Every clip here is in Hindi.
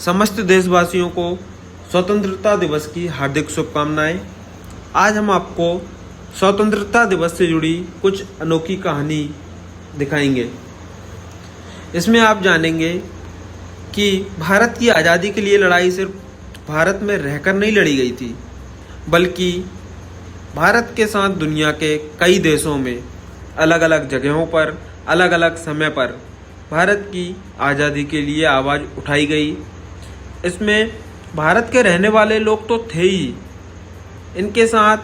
समस्त देशवासियों को स्वतंत्रता दिवस की हार्दिक शुभकामनाएं। आज हम आपको स्वतंत्रता दिवस से जुड़ी कुछ अनोखी कहानी दिखाएंगे। इसमें आप जानेंगे कि भारत की आज़ादी के लिए लड़ाई सिर्फ भारत में रहकर नहीं लड़ी गई थी, बल्कि भारत के साथ दुनिया के कई देशों में अलग अलग जगहों पर अलग अलग समय पर भारत की आज़ादी के लिए आवाज़ उठाई गई। इसमें भारत के रहने वाले लोग तो थे ही, इनके साथ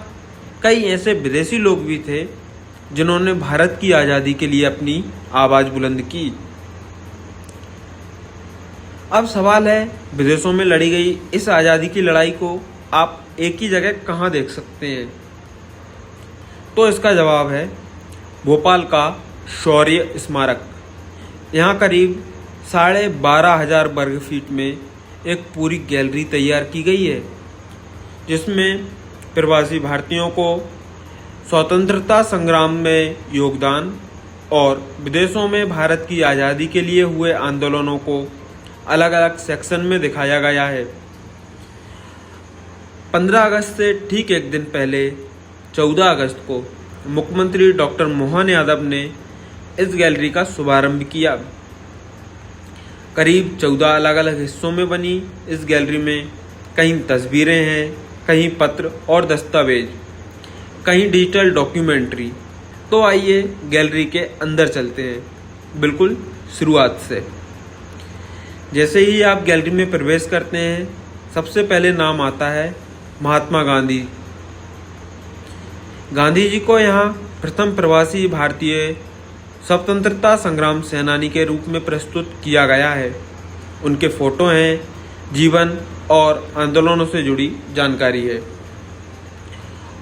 कई ऐसे विदेशी लोग भी थे जिन्होंने भारत की आज़ादी के लिए अपनी आवाज़ बुलंद की। अब सवाल है, विदेशों में लड़ी गई इस आज़ादी की लड़ाई को आप एक ही जगह कहाँ देख सकते हैं? तो इसका जवाब है भोपाल का शौर्य स्मारक। यहाँ करीब 12,500 वर्ग फीट में एक पूरी गैलरी तैयार की गई है, जिसमें प्रवासी भारतीयों को स्वतंत्रता संग्राम में योगदान और विदेशों में भारत की आज़ादी के लिए हुए आंदोलनों को अलग अलग सेक्शन में दिखाया गया है। 15 अगस्त से ठीक एक दिन पहले 14 अगस्त को मुख्यमंत्री डॉक्टर मोहन यादव ने इस गैलरी का शुभारंभ किया। करीब 14 अलग अलग हिस्सों में बनी इस गैलरी में कहीं तस्वीरें हैं, कहीं पत्र और दस्तावेज, कहीं डिजिटल डॉक्यूमेंट्री। तो आइए गैलरी के अंदर चलते हैं, बिल्कुल शुरुआत से। जैसे ही आप गैलरी में प्रवेश करते हैं, सबसे पहले नाम आता है महात्मा गांधी। गांधी जी को यहाँ प्रथम प्रवासी भारतीय स्वतंत्रता संग्राम सेनानी के रूप में प्रस्तुत किया गया है। उनके फोटो हैं, जीवन और आंदोलनों से जुड़ी जानकारी है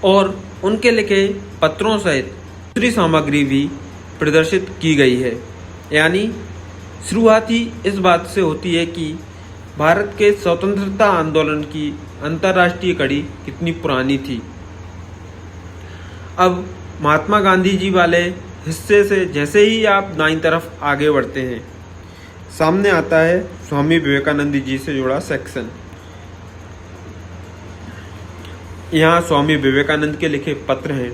और उनके लिखे पत्रों सहित दूसरी सामग्री भी प्रदर्शित की गई है। यानी शुरुआत ही इस बात से होती है कि भारत के स्वतंत्रता आंदोलन की अंतर्राष्ट्रीय कड़ी कितनी पुरानी थी। अब महात्मा गांधी जी वाले हिस्से से जैसे ही आप दाईं तरफ आगे बढ़ते हैं, सामने आता है स्वामी विवेकानंद जी से जुड़ा सेक्शन। यहाँ स्वामी विवेकानंद के लिखे पत्र हैं,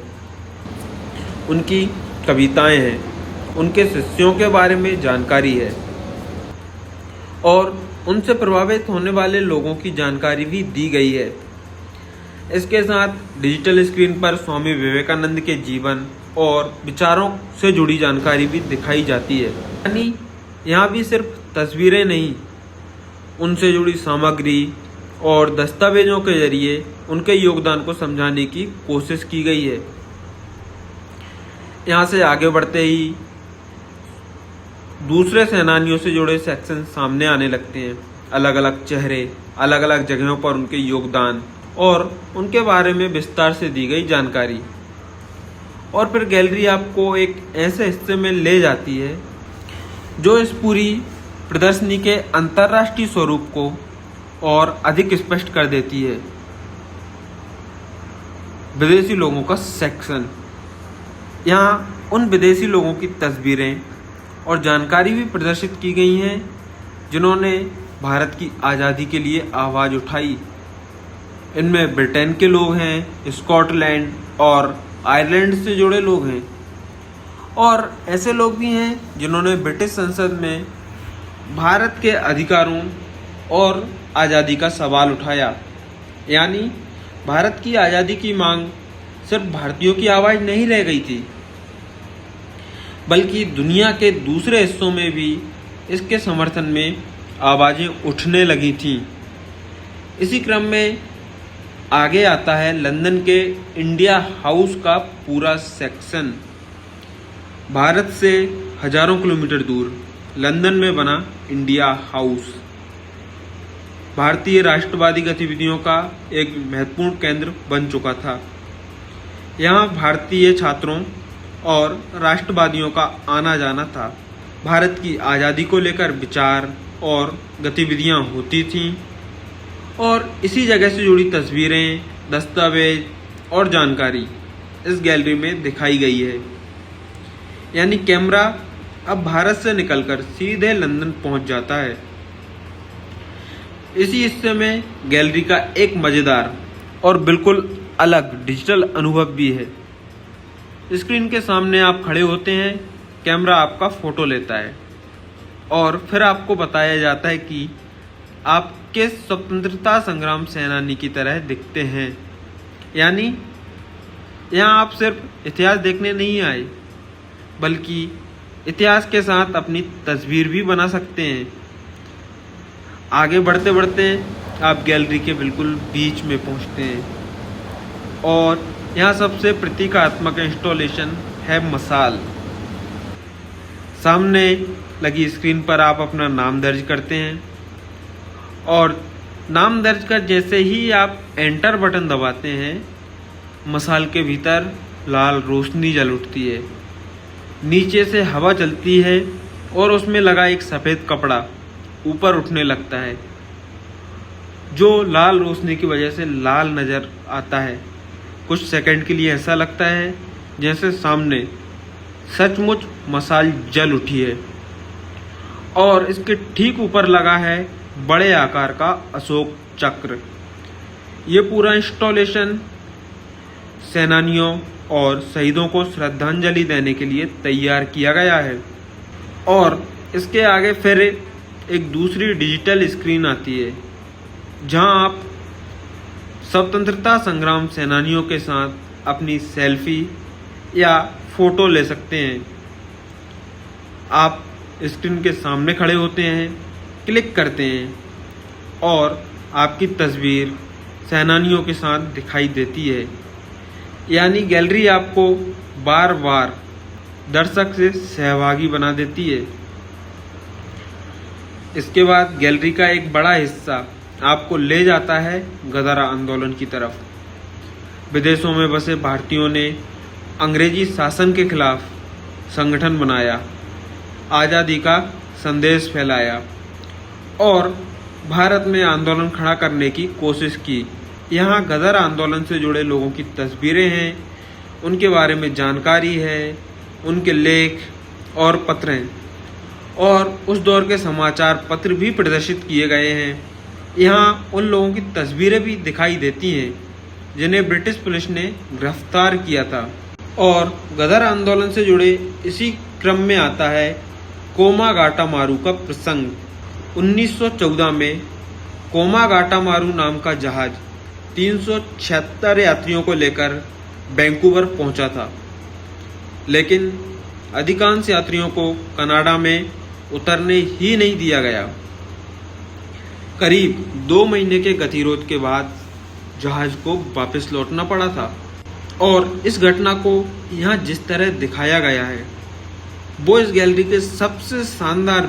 उनकी कविताएं हैं, उनके शिष्यों के बारे में जानकारी है और उनसे प्रभावित होने वाले लोगों की जानकारी भी दी गई है। इसके साथ डिजिटल स्क्रीन पर स्वामी विवेकानंद के जीवन और विचारों से जुड़ी जानकारी भी दिखाई जाती है। यानी यहाँ भी सिर्फ तस्वीरें नहीं, उनसे जुड़ी सामग्री और दस्तावेजों के जरिए उनके योगदान को समझाने की कोशिश की गई है। यहाँ से आगे बढ़ते ही दूसरे सेनानियों से जुड़े सेक्शन सामने आने लगते हैं। अलग अलग चेहरे, अलग अलग जगहों पर उनके योगदान और उनके बारे में विस्तार से दी गई जानकारी। और फिर गैलरी आपको एक ऐसे हिस्से में ले जाती है जो इस पूरी प्रदर्शनी के अंतर्राष्ट्रीय स्वरूप को और अधिक स्पष्ट कर देती है। विदेशी लोगों का सेक्शन। यहाँ उन विदेशी लोगों की तस्वीरें और जानकारी भी प्रदर्शित की गई हैं जिन्होंने भारत की आज़ादी के लिए आवाज़ उठाई। इनमें ब्रिटेन के लोग हैं, स्कॉटलैंड और आयरलैंड से जुड़े लोग हैं और ऐसे लोग भी हैं जिन्होंने ब्रिटिश संसद में भारत के अधिकारों और आज़ादी का सवाल उठाया। यानी भारत की आज़ादी की मांग सिर्फ भारतीयों की आवाज़ नहीं रह गई थी, बल्कि दुनिया के दूसरे हिस्सों में भी इसके समर्थन में आवाज़ें उठने लगी थीं। इसी क्रम में आगे आता है लंदन के इंडिया हाउस का पूरा सेक्शन। भारत से हजारों किलोमीटर दूर लंदन में बना इंडिया हाउस भारतीय राष्ट्रवादी गतिविधियों का एक महत्वपूर्ण केंद्र बन चुका था। यहाँ भारतीय छात्रों और राष्ट्रवादियों का आना जाना था। भारत की आज़ादी को लेकर विचार और गतिविधियाँ होती थीं और इसी जगह से जुड़ी तस्वीरें, दस्तावेज और जानकारी इस गैलरी में दिखाई गई है। यानी कैमरा अब भारत से निकलकर सीधे लंदन पहुंच जाता है। इसी हिस्से में गैलरी का एक मज़ेदार और बिल्कुल अलग डिजिटल अनुभव भी है। स्क्रीन के सामने आप खड़े होते हैं, कैमरा आपका फ़ोटो लेता है और फिर आपको बताया जाता है कि आप किस स्वतंत्रता संग्राम सेनानी की तरह दिखते हैं। यानी यहाँ आप सिर्फ इतिहास देखने नहीं आए, बल्कि इतिहास के साथ अपनी तस्वीर भी बना सकते हैं। आगे बढ़ते बढ़ते आप गैलरी के बिल्कुल बीच में पहुँचते हैं और यहाँ सबसे प्रतीकात्मक इंस्टॉलेशन है मसाल। सामने लगी स्क्रीन पर आप अपना नाम दर्ज करते हैं और नाम दर्ज कर जैसे ही आप एंटर बटन दबाते हैं, मसाल के भीतर लाल रोशनी जल उठती है। नीचे से हवा चलती है और उसमें लगा एक सफ़ेद कपड़ा ऊपर उठने लगता है, जो लाल रोशनी की वजह से लाल नज़र आता है। कुछ सेकंड के लिए ऐसा लगता है जैसे सामने सचमुच मसाल जल उठी है और इसके ठीक ऊपर लगा है बड़े आकार का अशोक चक्र। ये पूरा इंस्टॉलेशन सेनानियों और शहीदों को श्रद्धांजलि देने के लिए तैयार किया गया है। और इसके आगे फिर एक दूसरी डिजिटल स्क्रीन आती है, जहां आप स्वतंत्रता संग्राम सेनानियों के साथ अपनी सेल्फी या फोटो ले सकते हैं। आप स्क्रीन के सामने खड़े होते हैं, क्लिक करते हैं और आपकी तस्वीर सेनानियों के साथ दिखाई देती है। यानी गैलरी आपको बार बार दर्शक से सहभागी बना देती है। इसके बाद गैलरी का एक बड़ा हिस्सा आपको ले जाता है गदर आंदोलन की तरफ। विदेशों में बसे भारतीयों ने अंग्रेजी शासन के खिलाफ संगठन बनाया, आज़ादी का संदेश फैलाया और भारत में आंदोलन खड़ा करने की कोशिश की। यहाँ गदर आंदोलन से जुड़े लोगों की तस्वीरें हैं, उनके बारे में जानकारी है, उनके लेख और पत्र हैं और उस दौर के समाचार पत्र भी प्रदर्शित किए गए हैं। यहाँ उन लोगों की तस्वीरें भी दिखाई देती हैं जिन्हें ब्रिटिश पुलिस ने गिरफ्तार किया था। और गदर आंदोलन से जुड़े इसी क्रम में आता है कोमागाटामारू का प्रसंग। 1914 में कोमागाटामारू नाम का जहाज 376 यात्रियों को लेकर वैंकूवर पहुंचा था, लेकिन अधिकांश यात्रियों को कनाडा में उतरने ही नहीं दिया गया। करीब 2 महीने के गतिरोध के बाद जहाज को वापस लौटना पड़ा था और इस घटना को यहाँ जिस तरह दिखाया गया है वो इस गैलरी के सबसे शानदार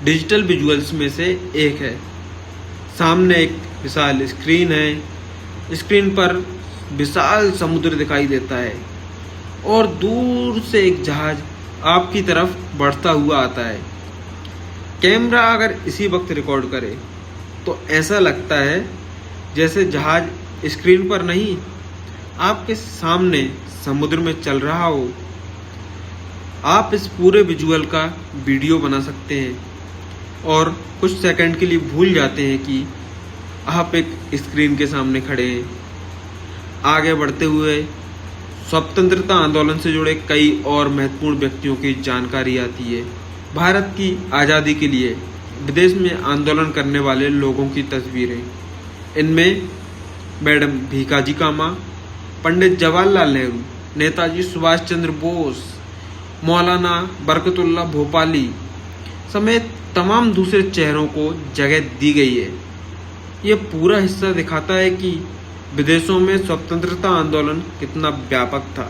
डिजिटल विजुअल्स में से एक है। सामने एक विशाल स्क्रीन है, स्क्रीन पर विशाल समुद्र दिखाई देता है और दूर से एक जहाज आपकी तरफ बढ़ता हुआ आता है। कैमरा अगर इसी वक्त रिकॉर्ड करे तो ऐसा लगता है जैसे जहाज स्क्रीन पर नहीं, आपके सामने समुद्र में चल रहा हो। आप इस पूरे विजुअल का वीडियो बना सकते हैं और कुछ सेकंड के लिए भूल जाते हैं कि आप एक स्क्रीन के सामने खड़े हैं। आगे बढ़ते हुए स्वतंत्रता आंदोलन से जुड़े कई और महत्वपूर्ण व्यक्तियों की जानकारी आती है। भारत की आज़ादी के लिए विदेश में आंदोलन करने वाले लोगों की तस्वीरें, इनमें मैडम भीकाजी कामा, पंडित जवाहरलाल नेहरू, नेताजी सुभाष चंद्र बोस, मौलाना बरकतुल्लाह भोपाली समेत तमाम दूसरे चेहरों को जगह दी गई है। ये पूरा हिस्सा दिखाता है कि विदेशों में स्वतंत्रता आंदोलन कितना व्यापक था।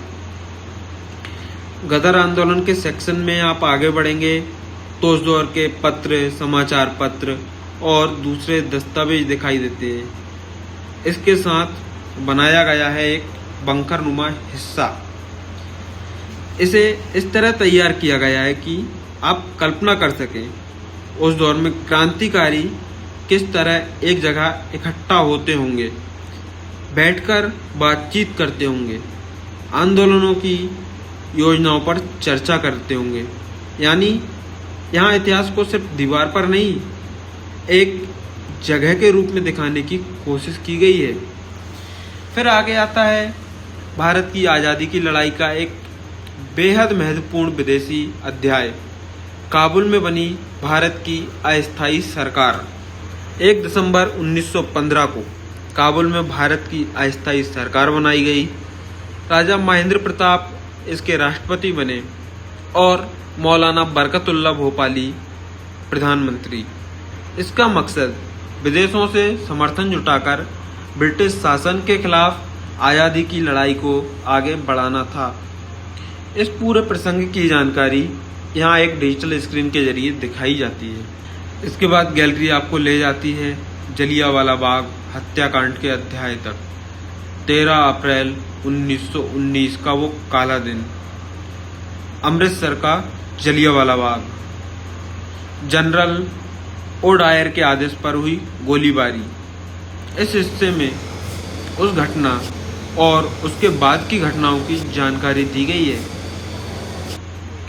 गदर आंदोलन के सेक्शन में आप आगे बढ़ेंगे तो उस दौर के पत्र, समाचार पत्र और दूसरे दस्तावेज दिखाई देते हैं। इसके साथ बनाया गया है एक बंकरनुमा हिस्सा। इसे इस तरह तैयार किया गया है कि आप कल्पना कर सकें उस दौर में क्रांतिकारी किस तरह एक जगह इकट्ठा होते होंगे, बैठकर बातचीत करते होंगे, आंदोलनों की योजनाओं पर चर्चा करते होंगे। यानी यहाँ इतिहास को सिर्फ दीवार पर नहीं, एक जगह के रूप में दिखाने की कोशिश की गई है। फिर आगे आता है भारत की आज़ादी की लड़ाई का एक बेहद महत्वपूर्ण विदेशी अध्याय, काबुल में बनी भारत की अस्थायी सरकार। 1 दिसंबर 1915 को काबुल में भारत की अस्थायी सरकार बनाई गई। राजा महेंद्र प्रताप इसके राष्ट्रपति बने और मौलाना बरकतुल्लाह भोपाली प्रधानमंत्री। इसका मकसद विदेशों से समर्थन जुटाकर ब्रिटिश शासन के खिलाफ आज़ादी की लड़ाई को आगे बढ़ाना था। इस पूरे प्रसंग की जानकारी यहाँ एक डिजिटल स्क्रीन के जरिए दिखाई जाती है। इसके बाद गैलरी आपको ले जाती है जलियांवाला बाग हत्याकांड के अध्याय तक। 13 अप्रैल 1919 का वो काला दिन, अमृतसर का जलियांवाला बाग। जनरल ओडायर के आदेश पर हुई गोलीबारी। इस हिस्से में उस घटना और उसके बाद की घटनाओं की जानकारी दी गई है।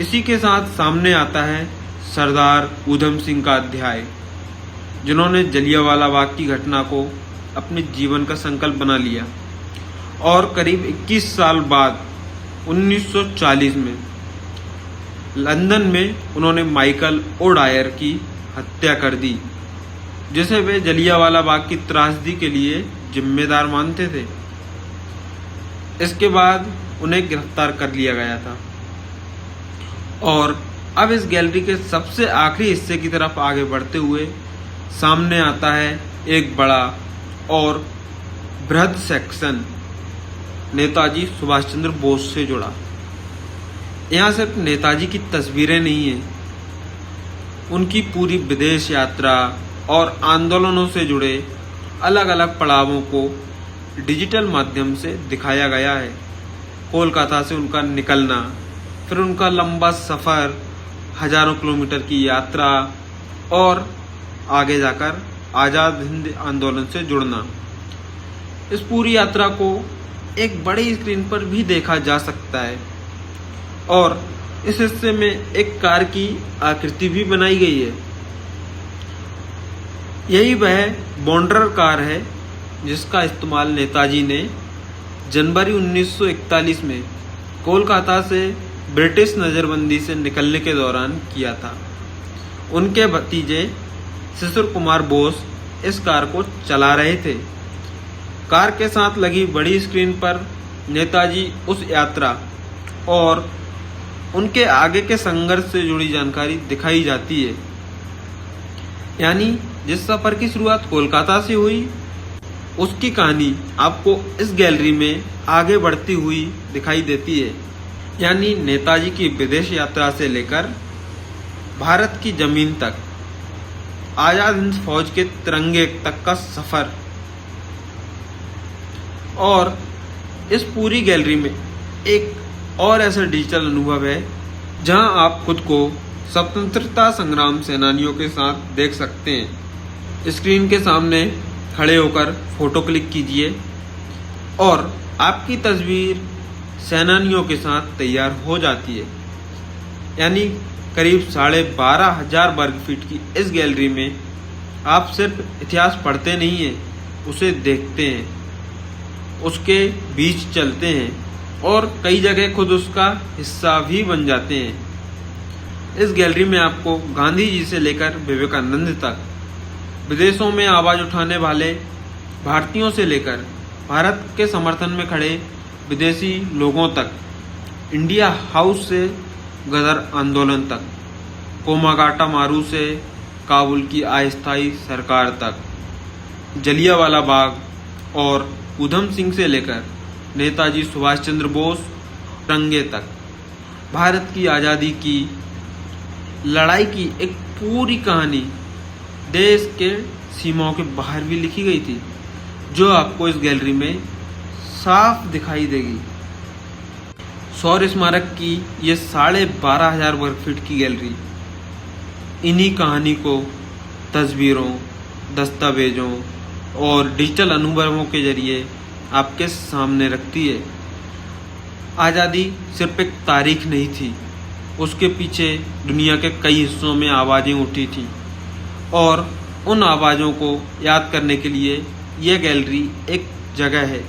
इसी के साथ सामने आता है सरदार उधम सिंह का अध्याय, जिन्होंने जलियांवाला बाग की घटना को अपने जीवन का संकल्प बना लिया और करीब 21 साल बाद 1940 में लंदन में उन्होंने माइकल ओडायर की हत्या कर दी, जिसे वे जलियांवाला बाग की त्रासदी के लिए जिम्मेदार मानते थे। इसके बाद उन्हें गिरफ्तार कर लिया गया था। और अब इस गैलरी के सबसे आखिरी हिस्से की तरफ आगे बढ़ते हुए सामने आता है एक बड़ा और बृहद सेक्शन नेताजी सुभाष चंद्र बोस से जुड़ा। यहाँ सिर्फ नेताजी की तस्वीरें नहीं हैं, उनकी पूरी विदेश यात्रा और आंदोलनों से जुड़े अलग अलग पड़ावों को डिजिटल माध्यम से दिखाया गया है। कोलकाता से उनका निकलना, फिर उनका लंबा सफ़र, हजारों किलोमीटर की यात्रा और आगे जाकर आज़ाद हिंद आंदोलन से जुड़ना। इस पूरी यात्रा को एक बड़ी स्क्रीन पर भी देखा जा सकता है और इस हिस्से में एक कार की आकृति भी बनाई गई है। यही वह बॉन्डरर कार है जिसका इस्तेमाल नेताजी ने जनवरी 1941 में कोलकाता से ब्रिटिश नज़रबंदी से निकलने के दौरान किया था। उनके भतीजे शिशिर कुमार बोस इस कार को चला रहे थे। कार के साथ लगी बड़ी स्क्रीन पर नेताजी उस यात्रा और उनके आगे के संघर्ष से जुड़ी जानकारी दिखाई जाती है। यानी जिस सफ़र की शुरुआत कोलकाता से हुई, उसकी कहानी आपको इस गैलरी में आगे बढ़ती हुई दिखाई देती है। यानी नेताजी की विदेश यात्रा से लेकर भारत की जमीन तक, आज़ाद हिंद फौज के तिरंगे तक का सफ़र। और इस पूरी गैलरी में एक और ऐसा डिजिटल अनुभव है जहां आप खुद को स्वतंत्रता संग्राम सेनानियों के साथ देख सकते हैं। स्क्रीन के सामने खड़े होकर फोटो क्लिक कीजिए और आपकी तस्वीर सेनानियों के साथ तैयार हो जाती है। यानी करीब 12,500 वर्ग फीट की इस गैलरी में आप सिर्फ इतिहास पढ़ते नहीं हैं, उसे देखते हैं, उसके बीच चलते हैं और कई जगह खुद उसका हिस्सा भी बन जाते हैं। इस गैलरी में आपको गांधी जी से लेकर विवेकानंद तक, विदेशों में आवाज़ उठाने वाले भारतीयों से लेकर भारत के समर्थन में खड़े विदेशी लोगों तक, इंडिया हाउस से गदर आंदोलन तक, कोमागाटा मारू से काबुल की अस्थायी सरकार तक, जलियांवाला बाग और उधम सिंह से लेकर नेताजी सुभाष चंद्र बोस तिरंगे तक, भारत की आज़ादी की लड़ाई की एक पूरी कहानी देश के सीमाओं के बाहर भी लिखी गई थी, जो आपको इस गैलरी में साफ दिखाई देगी। शौर्य स्मारक की ये 12,500 वर्ग फीट की गैलरी इन्हीं कहानी को तस्वीरों, दस्तावेजों और डिजिटल अनुभवों के जरिए आपके सामने रखती है। आज़ादी सिर्फ एक तारीख नहीं थी, उसके पीछे दुनिया के कई हिस्सों में आवाज़ें उठी थी और उन आवाज़ों को याद करने के लिए यह गैलरी एक जगह है।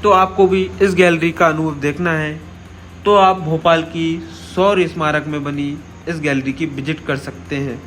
तो आपको भी इस गैलरी का अनुभव देखना है तो आप भोपाल की शौर्य स्मारक में बनी इस गैलरी की विजिट कर सकते हैं।